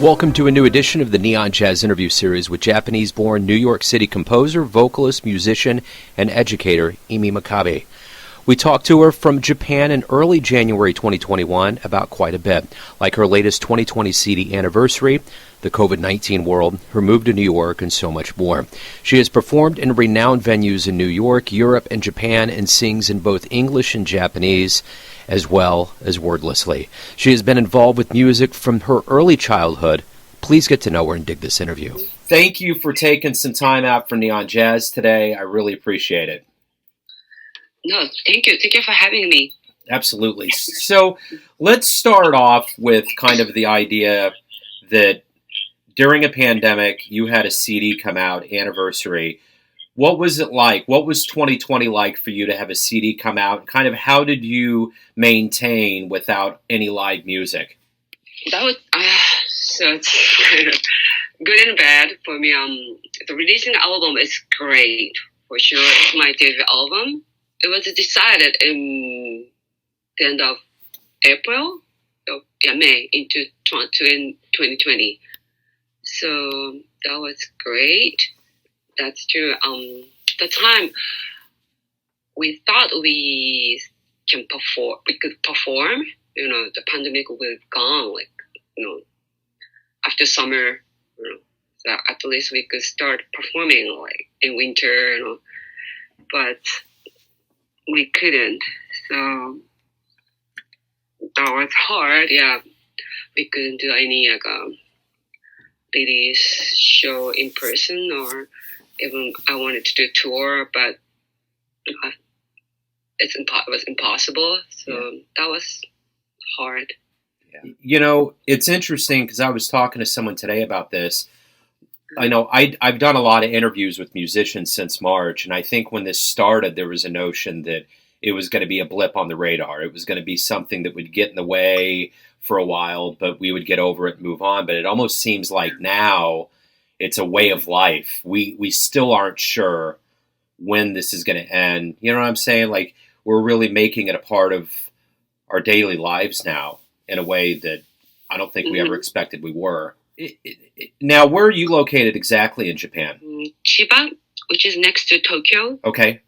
Welcome to a new edition of the Neon Jazz interview series with Japanese-born New York City composer, vocalist, musician, and educator Emi Makabe. We talked to her from Japan in early January 2021 about quite a bit, like her latest 2020 CD anniversary, the COVID-19 world, her move to New York, and so much more. She has performed in renowned venues in New York, Europe, and Japan, and sings in both English and Japanese, as well as wordlessly. She has been involved with music from her early childhood. Please get to know her and dig this interview. Thank you for taking some time out for Neon Jazz today. I really appreciate it. No, thank you. Thank you for having me. Absolutely. So let's start off with kind of the idea that during a pandemic, you had a CD come out, anniversary. What was it like? What was 2020 like for you to have a CD come out? Kind of how did you maintain without any live music? That was so it's kind of good and bad for me. The releasing album is great for sure. It's my debut album. It was decided in the end of April, May into 2020. So that was great. That's true. The time we thought we could perform. The pandemic will gone. After summer, so at least we could start performing in winter. But we couldn't. So that was hard. Yeah, we couldn't do any release show in person, or even I wanted to do tour, but it was impossible. So that was hard. Yeah. It's interesting because I was talking to someone today about this. I know I've done a lot of interviews with musicians since March, and I think when this started, there was a notion that it was going to be a blip on the radar. It was going to be something that would get in the way for a while, but we would get over it and move on. But it almost seems like now it's a way of life. We still aren't sure when this is going to end. You know what I'm saying? Like, we're really making it a part of our daily lives now in a way that I don't think we ever expected we were. Now, where are you located exactly in Japan? Chiba, which is next to Tokyo. Okay.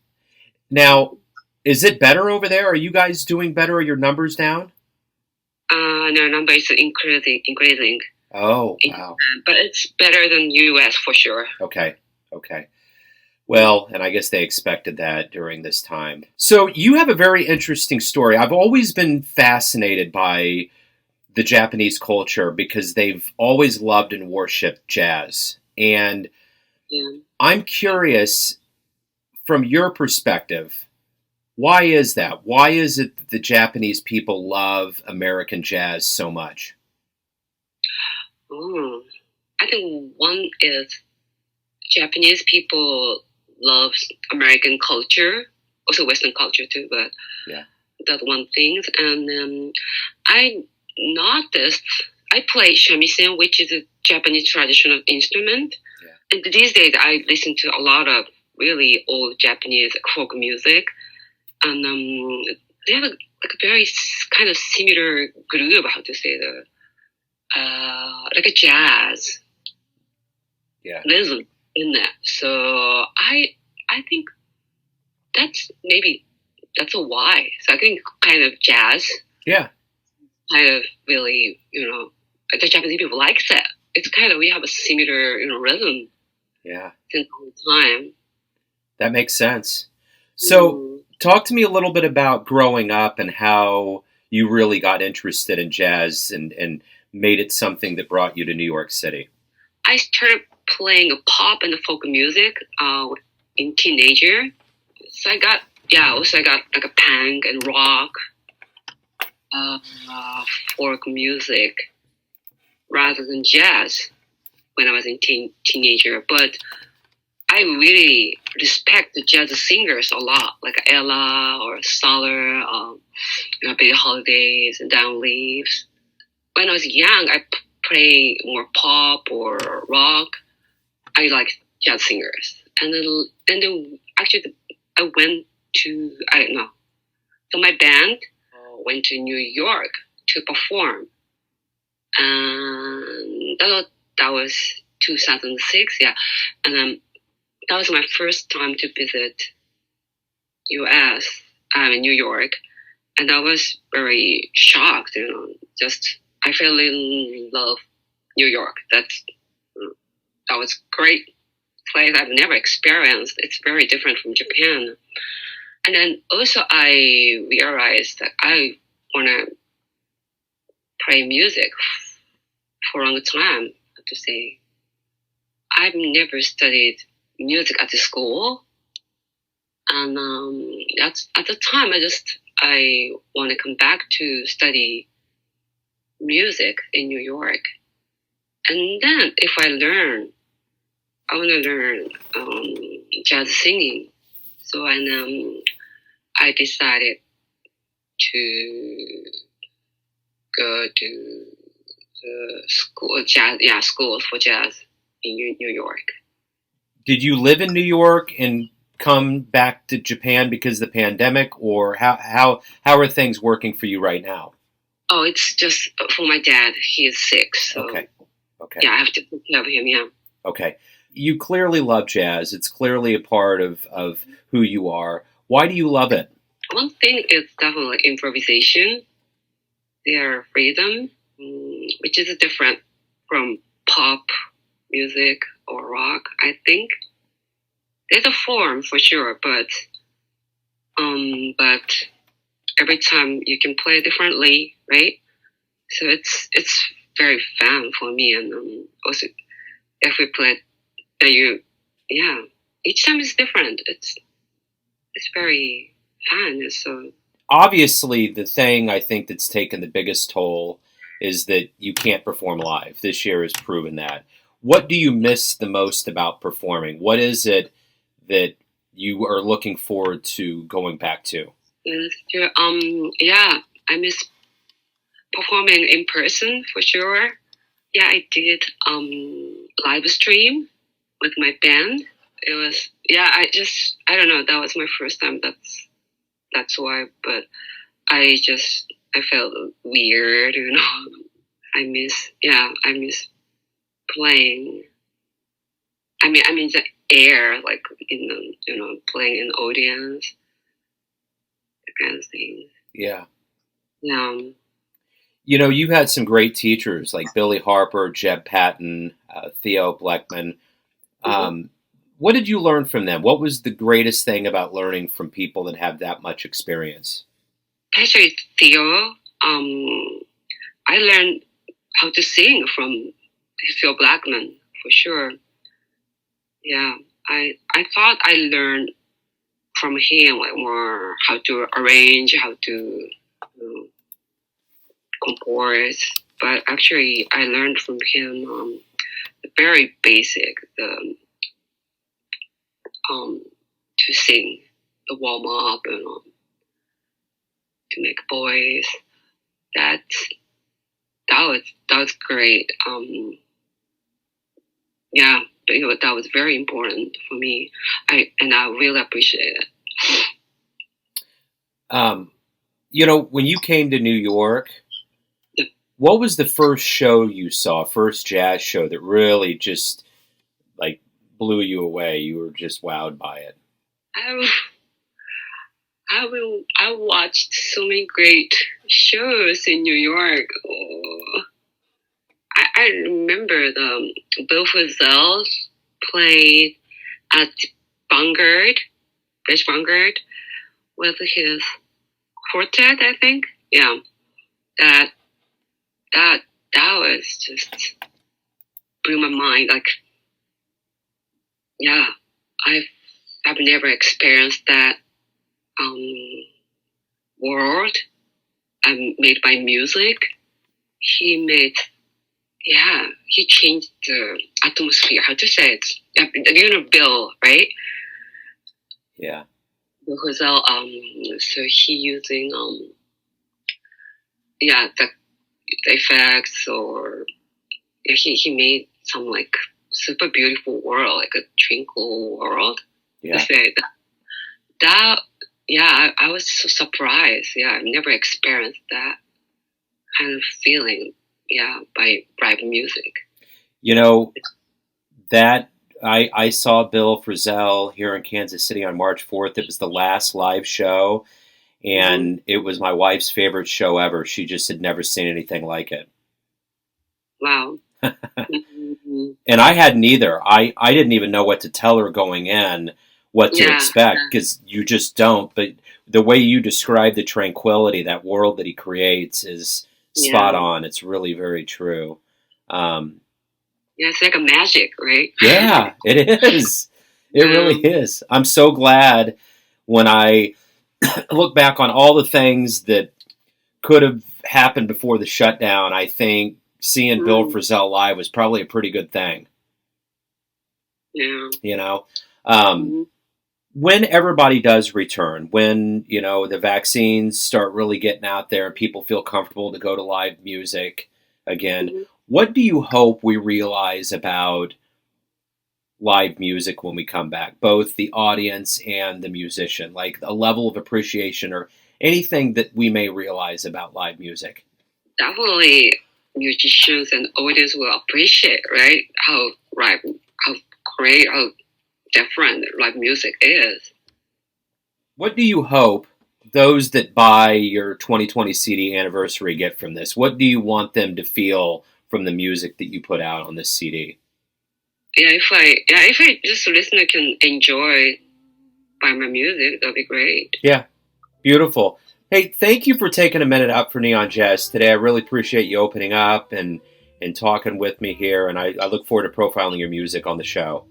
Now, is it better over there? Are you guys doing better? Are your numbers down? No, number is increasing. Oh, wow. But it's better than US for sure. Okay. Well, and I guess they expected that during this time. So you have a very interesting story. I've always been fascinated by the Japanese culture because they've always loved and worshipped jazz. And I'm curious, from your perspective, why is that? Why is it that the Japanese people love American jazz so much? I think one is Japanese people love American culture, also Western culture too, but that's one thing. And I noticed I play shamisen, which is a Japanese traditional instrument. And these days I listen to a lot of really old Japanese folk music. And they have a very kind of similar groove, how to say like a jazz rhythm in that. So I think that's a why. So I think kind of jazz. Yeah. Kind of really, the Japanese people like that. It's kind of, we have a similar, rhythm. Yeah. Since all the time. That makes sense. So talk to me a little bit about growing up and how you really got interested in jazz and made it something that brought you to New York City. I started playing pop and folk music in teenager. So I got like a punk and rock, folk music rather than jazz when I was in teenager. But I really respect the jazz singers a lot, like Ella or Soler, Billie Holidays and Down Leaves. When I was young, I played more pop or rock. I like jazz singers, and then actually I went to So my band went to New York to perform, and that was 2006. Yeah, and that was my first time to visit U.S. New York, and I was very shocked. Just I fell in love New York. That was great place I've never experienced. It's very different from Japan. And then also I realized that I want to play music for a long time. I have to say, I've never studied music at the school, and at the time I want to come back to study music in New York, and then if I want to learn jazz singing. So I decided to go to schools for jazz in New York. Did you live in New York and come back to Japan because of the pandemic, or how are things working for you right now? Oh, it's just for my dad. He is sick, so okay. Yeah, I have to take care of him. Yeah. Okay. You clearly love jazz. It's clearly a part of who you are. Why do you love it? One thing is definitely improvisation. Their freedom, which is different from pop music or rock. I think there's a form for sure, but every time you can play differently, right? So it's very fun for me, and also if we play, each time is different. It's very fun. So obviously, the thing I think that's taken the biggest toll is that you can't perform live. This year has proven that. What do you miss the most about performing? What is it that you are looking forward to going back to? Sure. I miss performing in person for sure. Yeah, I did live stream with my band. It was I don't know, that was my first time. That's why, but I felt weird, I miss playing. I mean the air, like playing in the audience, that kind of thing. Yeah. Yeah. You had some great teachers like Billy Harper, Jeb Patton, Theo Bleckman. What did you learn from them? What was the greatest thing about learning from people that have that much experience? Actually, Theo, I learned how to sing from Theo Bleckman for sure. Yeah, I thought I learned from him like more how to arrange, how to compose, but actually I learned from him the very basic, to sing, the warm up, to make voice. That was great. That was very important for me. I really appreciate it. When you came to New York, what was the first show you saw, first jazz show that really just like blew you away? You were just wowed by it. I watched so many great shows in New York. Oh, I remember Bill Frisell played at British Vanguard with his quartet, I think. Yeah, that was just blew my mind. Like, yeah, I've never experienced that world made by music. He changed the atmosphere. How to say it? Bill, right? Yeah. Because so he using the effects, or he made some like super beautiful world, like a twinkle world. Yeah. To say that I was so surprised. Yeah, I've never experienced that kind of feeling. Yeah, by music. You know, that I saw Bill Frisell here in Kansas City on March 4th. It was the last live show, and it was my wife's favorite show ever. She just had never seen anything like it. Wow. And I hadn't either. I didn't even know what to tell her going in, what to expect, because you just don't. But the way you describe the tranquility, that world that he creates, is spot on. It's really very true. It's like a magic, right? Yeah, it is. It really is. I'm so glad when I look back on all the things that could have happened before the shutdown. I think seeing Bill Frisell live was probably a pretty good thing. Yeah. You know, when everybody does return, when, you know, the vaccines start really getting out there and people feel comfortable to go to live music again, what do you hope we realize about live music when we come back, both the audience and the musician, like a level of appreciation or anything that we may realize about live music? Definitely musicians and audience will appreciate, right? How great, how different live music is. What do you hope those that buy your 2020 CD anniversary get from this? What do you want them to feel from the music that you put out on this CD? If I just listener can enjoy by my music, that'll be great. Yeah, beautiful. Hey, thank you for taking a minute out for Neon Jazz today. I really appreciate you opening up and talking with me here, and I look forward to profiling your music on the show.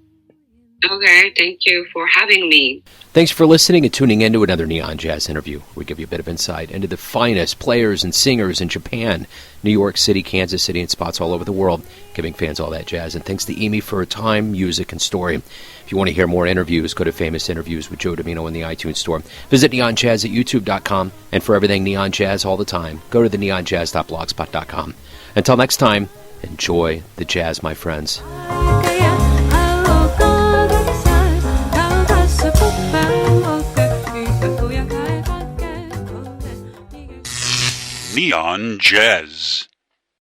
Okay, thank you for having me. Thanks for listening and tuning in to another Neon Jazz interview. We give you a bit of insight into the finest players and singers in Japan, New York City, Kansas City, and spots all over the world, giving fans all that jazz. And thanks to Emi for her time, music, and story. If you want to hear more interviews, go to Famous Interviews with Joe Domino in the iTunes Store. Visit neonjazz at youtube.com. And for everything Neon Jazz all the time, go to the neonjazz.blogspot.com. Until next time, enjoy the jazz, my friends. Neon Jazz.